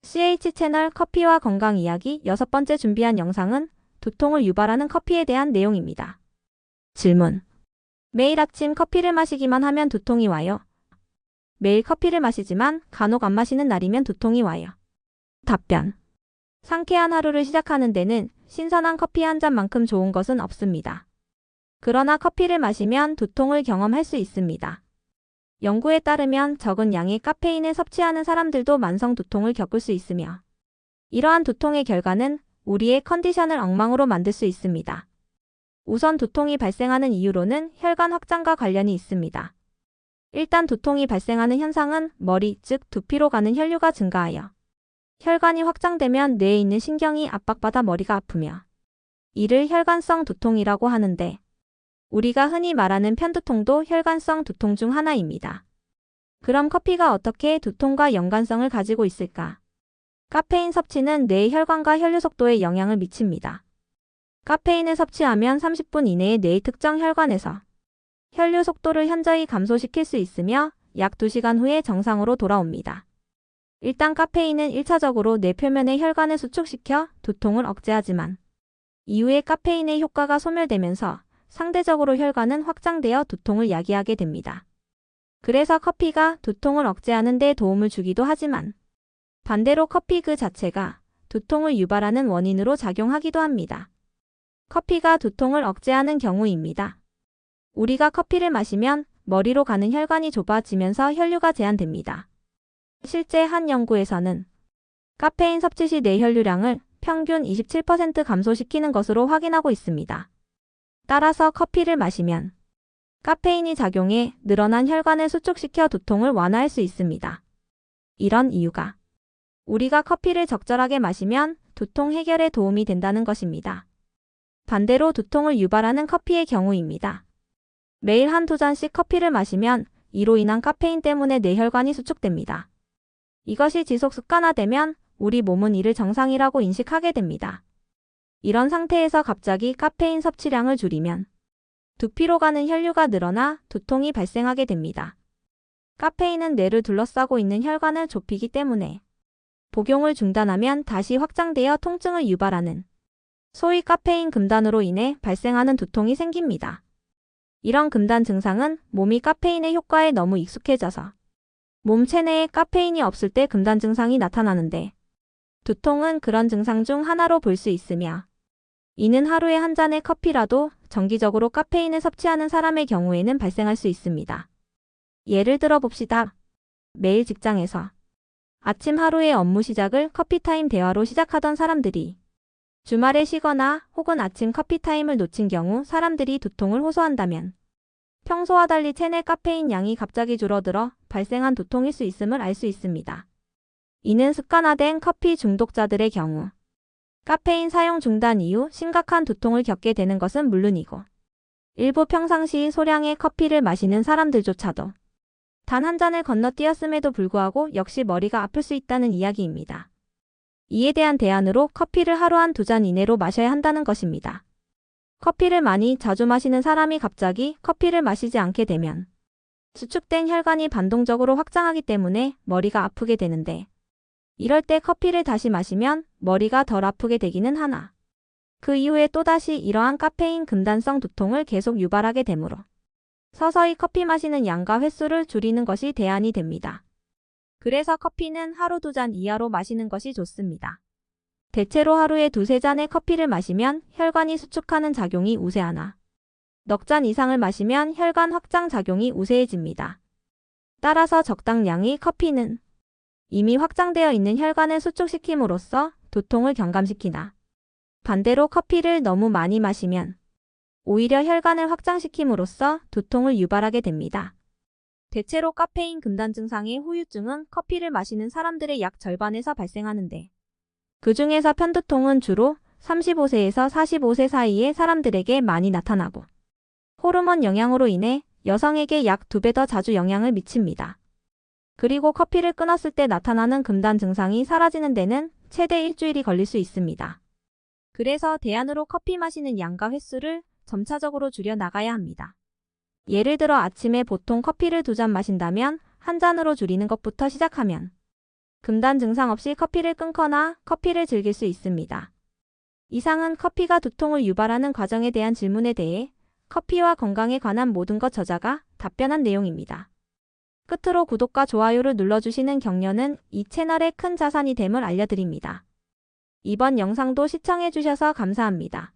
CH 채널 커피와 건강 이야기 6번째 준비한 영상은 두통을 유발하는 커피에 대한 내용입니다. 질문. 매일 아침 커피를 마시기만 하면 두통이 와요. 매일 커피를 마시지만 간혹 안 마시는 날이면 두통이 와요. 답변. 상쾌한 하루를 시작하는 데는 신선한 커피 한 잔만큼 좋은 것은 없습니다. 그러나 커피를 마시면 두통을 경험할 수 있습니다. 연구에 따르면 적은 양의 카페인을 섭취하는 사람들도 만성 두통을 겪을 수 있으며 이러한 두통의 결과는 우리의 컨디션을 엉망으로 만들 수 있습니다. 우선 두통이 발생하는 이유로는 혈관 확장과 관련이 있습니다. 일단 두통이 발생하는 현상은 머리, 즉 두피로 가는 혈류가 증가하여 혈관이 확장되면 뇌에 있는 신경이 압박받아 머리가 아프며 이를 혈관성 두통이라고 하는데 우리가 흔히 말하는 편두통도 혈관성 두통 중 하나입니다. 그럼 커피가 어떻게 두통과 연관성을 가지고 있을까? 카페인 섭취는 뇌의 혈관과 혈류 속도에 영향을 미칩니다. 카페인을 섭취하면 30분 이내에 뇌의 특정 혈관에서 혈류 속도를 현저히 감소시킬 수 있으며 약 2시간 후에 정상으로 돌아옵니다. 일단 카페인은 1차적으로 뇌 표면의 혈관을 수축시켜 두통을 억제하지만 이후에 카페인의 효과가 소멸되면서 상대적으로 혈관은 확장되어 두통을 야기하게 됩니다. 그래서 커피가 두통을 억제하는 데 도움을 주기도 하지만 반대로 커피 그 자체가 두통을 유발하는 원인으로 작용하기도 합니다. 커피가 두통을 억제하는 경우입니다. 우리가 커피를 마시면 머리로 가는 혈관이 좁아지면서 혈류가 제한됩니다. 실제 한 연구에서는 카페인 섭취 시 뇌 혈류량을 평균 27% 감소시키는 것으로 확인하고 있습니다. 따라서 커피를 마시면 카페인이 작용해 늘어난 혈관을 수축시켜 두통을 완화할 수 있습니다. 이런 이유가 우리가 커피를 적절하게 마시면 두통 해결에 도움이 된다는 것입니다. 반대로 두통을 유발하는 커피의 경우입니다. 매일 한두 잔씩 커피를 마시면 이로 인한 카페인 때문에 뇌혈관이 수축됩니다. 이것이 지속 습관화되면 우리 몸은 이를 정상이라고 인식하게 됩니다. 이런 상태에서 갑자기 카페인 섭취량을 줄이면 두피로 가는 혈류가 늘어나 두통이 발생하게 됩니다. 카페인은 뇌를 둘러싸고 있는 혈관을 좁히기 때문에 복용을 중단하면 다시 확장되어 통증을 유발하는 소위 카페인 금단으로 인해 발생하는 두통이 생깁니다. 이런 금단 증상은 몸이 카페인의 효과에 너무 익숙해져서 몸 체내에 카페인이 없을 때 금단 증상이 나타나는데 두통은 그런 증상 중 하나로 볼 수 있으며 이는 하루에 한 잔의 커피라도 정기적으로 카페인을 섭취하는 사람의 경우에는 발생할 수 있습니다. 예를 들어 봅시다. 매일 직장에서 아침 하루의 업무 시작을 커피타임 대화로 시작하던 사람들이 주말에 쉬거나 혹은 아침 커피타임을 놓친 경우 사람들이 두통을 호소한다면 평소와 달리 체내 카페인 양이 갑자기 줄어들어 발생한 두통일 수 있음을 알 수 있습니다. 이는 습관화된 커피 중독자들의 경우 카페인 사용 중단 이후 심각한 두통을 겪게 되는 것은 물론이고 일부 평상시 소량의 커피를 마시는 사람들조차도 단 한 잔을 건너뛰었음에도 불구하고 역시 머리가 아플 수 있다는 이야기입니다. 이에 대한 대안으로 커피를 하루 한 2잔 이내로 마셔야 한다는 것입니다. 커피를 많이 자주 마시는 사람이 갑자기 커피를 마시지 않게 되면 수축된 혈관이 반동적으로 확장하기 때문에 머리가 아프게 되는데 이럴 때 커피를 다시 마시면 머리가 덜 아프게 되기는 하나 그 이후에 또다시 이러한 카페인 금단성 두통을 계속 유발하게 되므로 서서히 커피 마시는 양과 횟수를 줄이는 것이 대안이 됩니다. 그래서 커피는 하루 2잔 이하로 마시는 것이 좋습니다. 대체로 하루에 2-3잔의 커피를 마시면 혈관이 수축하는 작용이 우세하나 넉 잔 이상을 마시면 혈관 확장 작용이 우세해집니다. 따라서 적당량의 커피는 이미 확장되어 있는 혈관을 수축시킴으로써 두통을 경감시키나 반대로 커피를 너무 많이 마시면 오히려 혈관을 확장시킴으로써 두통을 유발하게 됩니다. 대체로 카페인 금단 증상의 후유증은 커피를 마시는 사람들의 약 절반에서 발생하는데 그 중에서 편두통은 주로 35세에서 45세 사이의 사람들에게 많이 나타나고 호르몬 영향으로 인해 여성에게 약 2배 더 자주 영향을 미칩니다. 그리고 커피를 끊었을 때 나타나는 금단 증상이 사라지는 데는 최대 일주일이 걸릴 수 있습니다. 그래서 대안으로 커피 마시는 양과 횟수를 점차적으로 줄여 나가야 합니다. 예를 들어 아침에 보통 커피를 2잔 마신다면 한 잔으로 줄이는 것부터 시작하면 금단 증상 없이 커피를 끊거나 커피를 즐길 수 있습니다. 이상은 커피가 두통을 유발하는 과정에 대한 질문에 대해 커피와 건강에 관한 모든 것 저자가 답변한 내용입니다. 끝으로 구독과 좋아요를 눌러주시는 격려는 이 채널의 큰 자산이 됨을 알려드립니다. 이번 영상도 시청해주셔서 감사합니다.